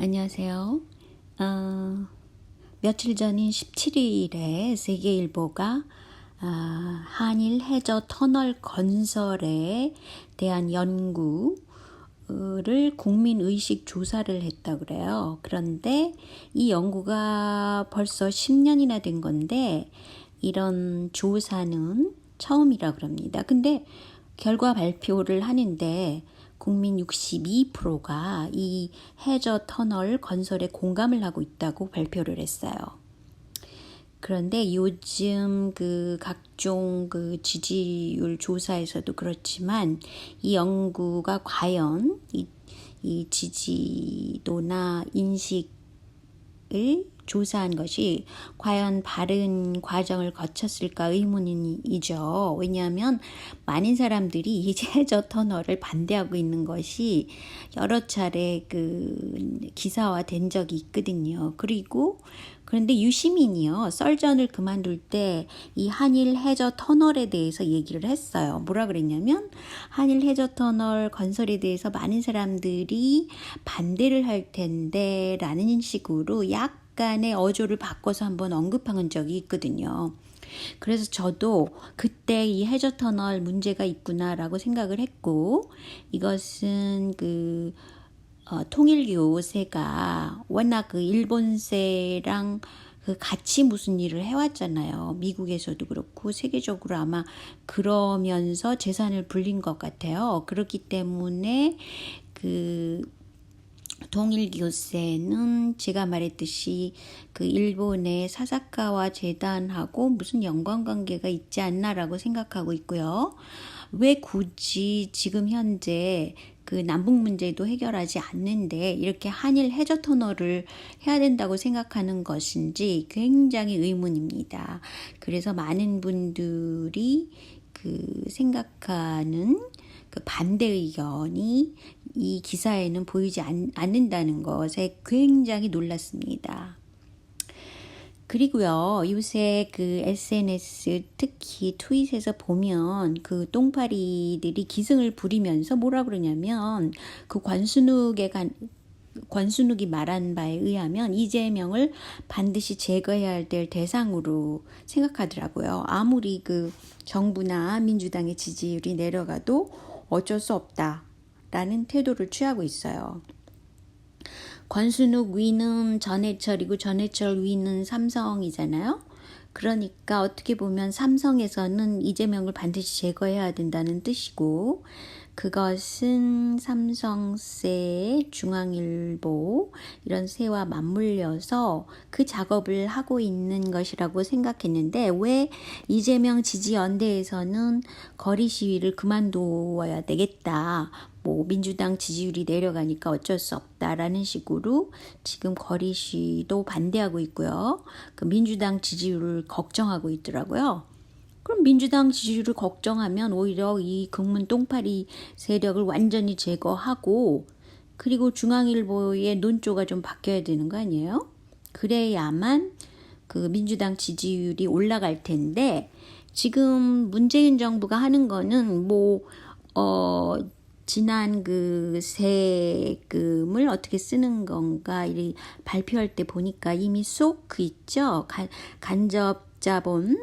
안녕하세요. 며칠 전인 17일에 세계일보가 한일 해저 터널 건설에 대한 연구를 국민의식 조사를 했다 그래요. 그런데 이 연구가 벌써 10년이나 된 건데 이런 조사는 처음이라 그럽니다. 근데 결과 발표를 하는데 국민 62%가 이 해저 터널 건설에 공감을 하고 있다고 발표를 했어요. 그런데 요즘 각종 지지율 조사에서도 그렇지만 이 연구가 과연 이 지지도나 인식을 조사한 것이 과연 바른 과정을 거쳤을까 의문이죠. 왜냐하면 많은 사람들이 이 해저 터널을 반대하고 있는 것이 여러 차례 기사화된 적이 있거든요. 그런데 유시민이요, 썰전을 그만둘 때 이 한일 해저 터널에 대해서 얘기를 했어요. 뭐라 그랬냐면 한일 해저 터널 건설에 대해서 많은 사람들이 반대를 할 텐데 라는 식으로 약간의 어조를 바꿔서 한번 언급한 적이 있거든요. 그래서 저도 그때 이 해저 터널 문제가 있구나라고 생각을 했고, 이것은 통일교세가 워낙 일본세랑 같이 무슨 일을 해왔잖아요. 미국에서도 그렇고 세계적으로 아마 그러면서 재산을 불린 것 같아요. 그렇기 때문에 통일교세는 제가 말했듯이 일본의 사사카와 재단하고 무슨 연관관계가 있지 않나라고 생각하고 있고요. 왜 굳이 지금 현재 남북 문제도 해결하지 않는데 이렇게 한일 해저 터널을 해야 된다고 생각하는 것인지 굉장히 의문입니다. 그래서 많은 분들이 생각하는 반대 의견이 이 기사에는 보이지 않는다는 것에 굉장히 놀랐습니다. 그리고요, 요새 SNS 특히 트윗에서 보면 똥파리들이 기승을 부리면서 뭐라 그러냐면 권순욱이 말한 바에 의하면 이재명을 반드시 제거해야 될 대상으로 생각하더라고요. 아무리 정부나 민주당의 지지율이 내려가도 어쩔 수 없다라는 태도를 취하고 있어요. 권순욱 위는 전해철이고 전해철 위는 삼성이잖아요. 그러니까 어떻게 보면 삼성에서는 이재명을 반드시 제거해야 된다는 뜻이고, 그것은 삼성세, 중앙일보 이런 세와 맞물려서 그 작업을 하고 있는 것이라고 생각했는데, 왜 이재명 지지연대에서는 거리 시위를 그만둬야 되겠다, 민주당 지지율이 내려가니까 어쩔 수 없다라는 식으로 지금 거리 시위도 반대하고 있고요. 민주당 지지율을 걱정하고 있더라고요. 그럼 민주당 지지율을 걱정하면 오히려 이 국문 똥파리 세력을 완전히 제거하고, 그리고 중앙일보의 논조가 좀 바뀌어야 되는 거 아니에요? 그래야만 민주당 지지율이 올라갈 텐데, 지금 문재인 정부가 하는 거는 지난 세금을 어떻게 쓰는 건가 발표할 때 보니까 이미 있죠? 간접자본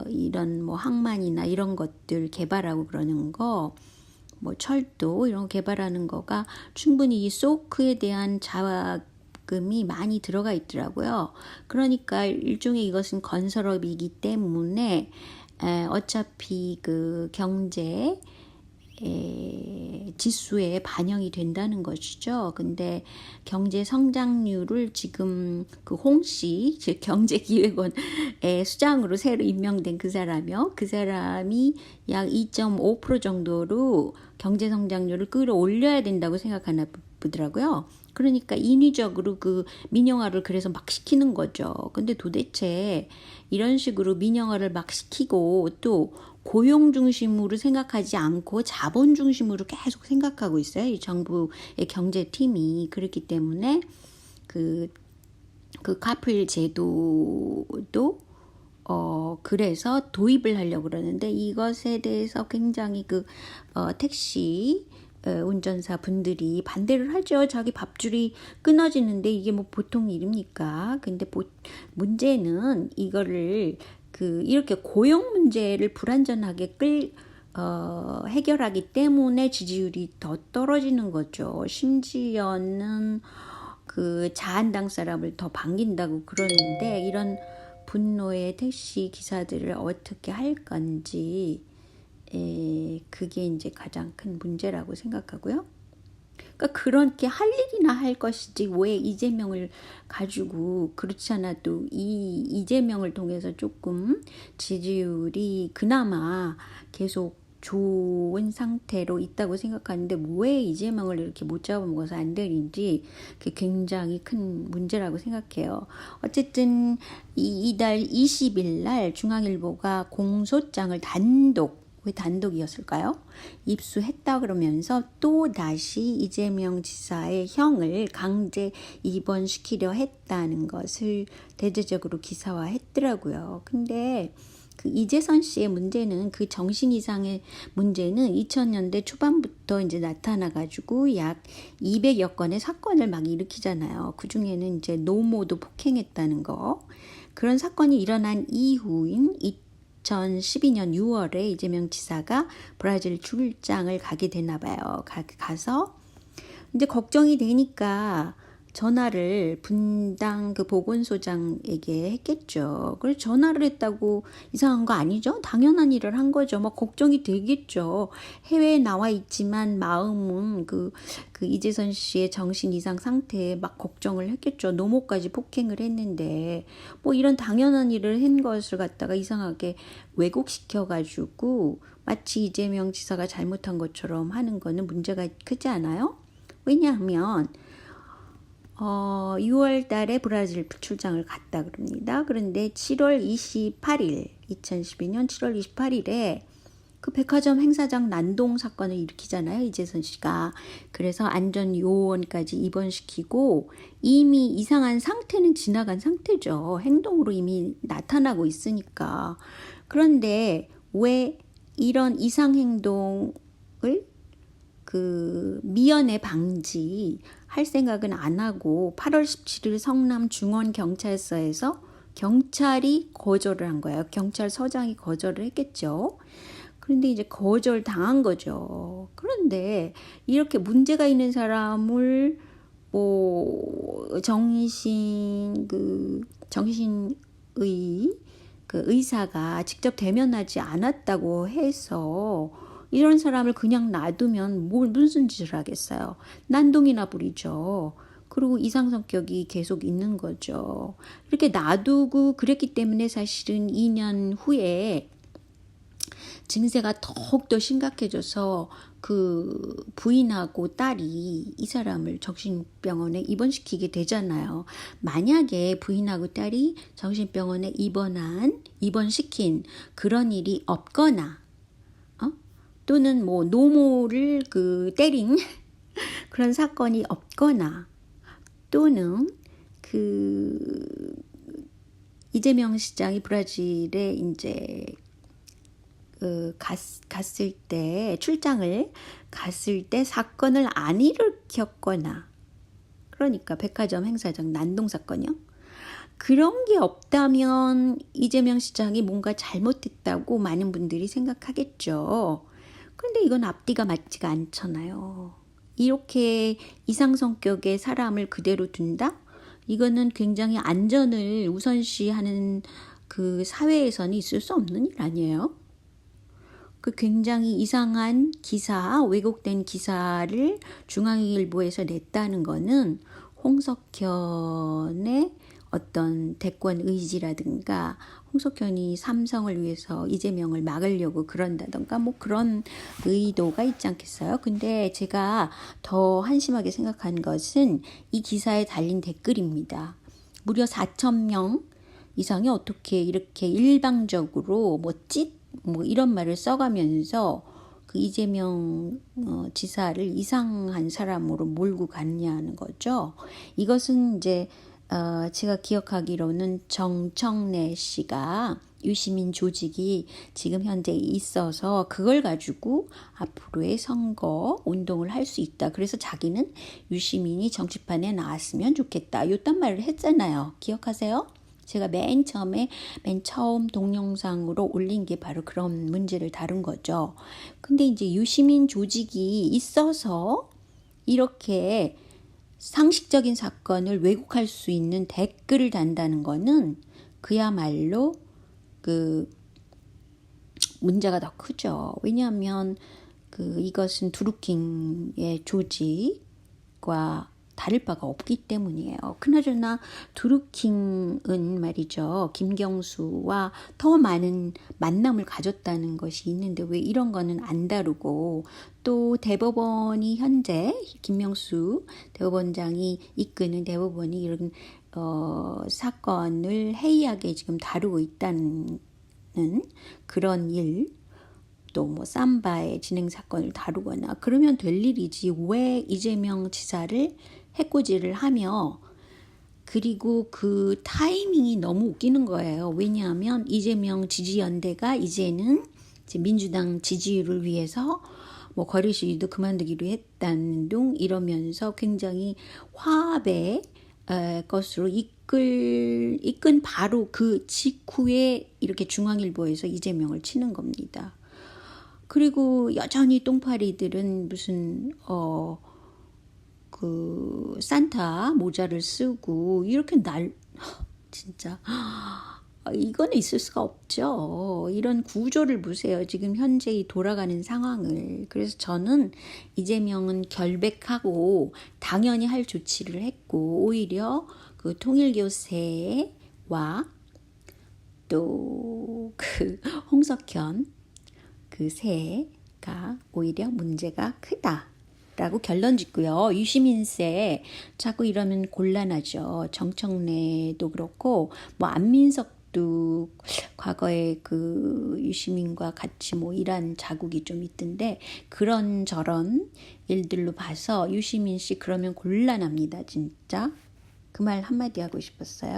이런 항만이나 이런 것들 개발하고 그러는 거, 철도 이런 거 개발하는 거가 충분히 이 소크에 대한 자금이 많이 들어가 있더라고요. 그러니까 일종의 이것은 건설업이기 때문에 어차피 경제 지수에 반영이 된다는 것이죠. 근데 경제 성장률을 지금 홍씨, 즉 경제기획원의 수장으로 새로 임명된 그 사람이 약 2.5% 정도로 경제 성장률을 끌어올려야 된다고 생각하나 보더라고요. 그러니까 인위적으로 민영화를 그래서 막 시키는 거죠. 근데 도대체 이런 식으로 민영화를 막 시키고 또 고용 중심으로 생각하지 않고 자본 중심으로 계속 생각하고 있어요. 이 정부의 경제팀이. 그렇기 때문에 카프일 제도도 그래서 도입을 하려고 그러는데, 이것에 대해서 굉장히 택시 운전사 분들이 반대를 하죠. 자기 밥줄이 끊어지는데 이게 뭐 보통 일입니까? 근데 문제는 이거를 이렇게 고용 문제를 불완전하게 해결하기 때문에 지지율이 더 떨어지는 거죠. 심지어는 자한당 사람을 더 반긴다고 그러는데 이런 분노의 택시 기사들을 어떻게 할 건지 그게 이제 가장 큰 문제라고 생각하고요. 그러니까 그렇게 할 일이나 할 것이지 왜 이재명을 가지고 그렇지 않아도 이 이재명을 통해서 조금 지지율이 그나마 계속 좋은 상태로 있다고 생각하는데 왜 이재명을 이렇게 못 잡아먹어서 안 되는지 그게 굉장히 큰 문제라고 생각해요. 어쨌든 이달 20일 날 중앙일보가 공소장을 왜 단독이었을까요? 입수했다 그러면서 또 다시 이재명 지사의 형을 강제 입원시키려 했다는 것을 대대적으로 기사화했더라고요. 근데 이재선 씨의 문제는 정신 이상의 문제는 2000년대 초반부터 이제 나타나가지고 약 200여 건의 사건을 막 일으키잖아요. 그 중에는 이제 노모도 폭행했다는 거. 그런 사건이 일어난 이후인 2012년 6월에 이재명 지사가 브라질 출장을 가게 되나 봐요. 가서 이제 걱정이 되니까 전화를 분당 보건소장에게 했겠죠. 그래서 전화를 했다고 이상한 거 아니죠? 당연한 일을 한 거죠. 막 걱정이 되겠죠. 해외에 나와 있지만 마음은 이재선 씨의 정신 이상 상태에 막 걱정을 했겠죠. 노모까지 폭행을 했는데 뭐 이런 당연한 일을 한 것을 갖다가 이상하게 왜곡시켜가지고 마치 이재명 지사가 잘못한 것처럼 하는 거는 문제가 크지 않아요? 왜냐하면 6월 달에 브라질 출장을 갔다 그럽니다. 그런데 2012년 7월 28일에 백화점 행사장 난동 사건을 일으키잖아요. 이재선 씨가. 그래서 안전요원까지 입원시키고 이미 이상한 상태는 지나간 상태죠. 행동으로 이미 나타나고 있으니까. 그런데 왜 이런 이상행동을 미연에 방지할 생각은 안 하고 8월 17일 성남 중원경찰서에서 경찰이 거절을 한 거예요. 경찰서장이 거절을 했겠죠. 그런데 이제 거절당한 거죠. 그런데 이렇게 문제가 있는 사람을 정신의 의사가 직접 대면하지 않았다고 해서 이런 사람을 그냥 놔두면 무슨 짓을 하겠어요. 난동이나 부리죠. 그리고 이상 성격이 계속 있는 거죠. 이렇게 놔두고 그랬기 때문에 사실은 2년 후에 증세가 더욱더 심각해져서 부인하고 딸이 이 사람을 정신병원에 입원시키게 되잖아요. 만약에 부인하고 딸이 정신병원에 입원시킨 그런 일이 없거나 또는 노모를 때린 그런 사건이 없거나 또는 이재명 시장이 브라질에 이제 갔을 때 출장을 갔을 때 사건을 안 일으켰거나 그러니까 백화점 행사장 난동 사건이요. 그런 게 없다면 이재명 시장이 뭔가 잘못했다고 많은 분들이 생각하겠죠. 그런데 이건 앞뒤가 맞지가 않잖아요. 이렇게 이상 성격의 사람을 그대로 둔다? 이거는 굉장히 안전을 우선시하는 사회에서는 있을 수 없는 일 아니에요? 굉장히 이상한 왜곡된 기사를 중앙일보에서 냈다는 거는 홍석현의 어떤 대권 의지라든가 홍석현이 삼성을 위해서 이재명을 막으려고 그런다던가 그런 의도가 있지 않겠어요? 근데 제가 더 한심하게 생각한 것은 이 기사에 달린 댓글입니다. 무려 4,000명 이상이 어떻게 이렇게 일방적으로 이런 말을 써가면서 이재명 지사를 이상한 사람으로 몰고 갔냐는 거죠. 이것은 이제 제가 기억하기로는 정청래 씨가 유시민 조직이 지금 현재 있어서 그걸 가지고 앞으로의 선거 운동을 할 수 있다. 그래서 자기는 유시민이 정치판에 나왔으면 좋겠다. 요딴 말을 했잖아요. 기억하세요? 제가 맨 처음 동영상으로 올린 게 바로 그런 문제를 다룬 거죠. 근데 이제 유시민 조직이 있어서 이렇게 상식적인 사건을 왜곡할 수 있는 댓글을 단다는 거는 그야말로 그 문제가 더 크죠. 왜냐하면 이것은 드루킹의 조직과 다를 바가 없기 때문이에요. 그나저나 드루킹은 말이죠. 김경수와 더 많은 만남을 가졌다는 것이 있는데 왜 이런 거는 안 다루고 또 대법원이 현재 김명수 대법원장이 이끄는 대법원이 이런 사건을 해이하게 지금 다루고 있다는 그런 일, 또 뭐 삼바의 진행 사건을 다루거나 그러면 될 일이지 왜 이재명 지사를 해코지를 하며 그리고 그 타이밍이 너무 웃기는 거예요. 왜냐하면 이재명 지지연대가 이제는 민주당 지지율을 위해서 뭐 거리 시위도 그만두기로 했다는 둥 이러면서 굉장히 화합의 것으로 이끈 바로 그 직후에 이렇게 중앙일보에서 이재명을 치는 겁니다. 그리고 여전히 똥파리들은 무슨 산타 모자를 쓰고 이렇게 진짜 이거는 있을 수가 없죠. 이런 구조를 보세요. 지금 현재 이 돌아가는 상황을. 그래서 저는 이재명은 결백하고 당연히 할 조치를 했고 오히려 그 통일교세와 또 그 홍석현 그 세가 오히려 문제가 크다라고 결론 짓고요. 유시민세 자꾸 이러면 곤란하죠. 정청래도 그렇고 뭐 안민석도 과거에 그 유시민과 같이 뭐 일한 자국이 좀 있던데 그런 저런 일들로 봐서 유시민 씨 그러면 곤란합니다. 진짜 그 말 한마디 하고 싶었어요.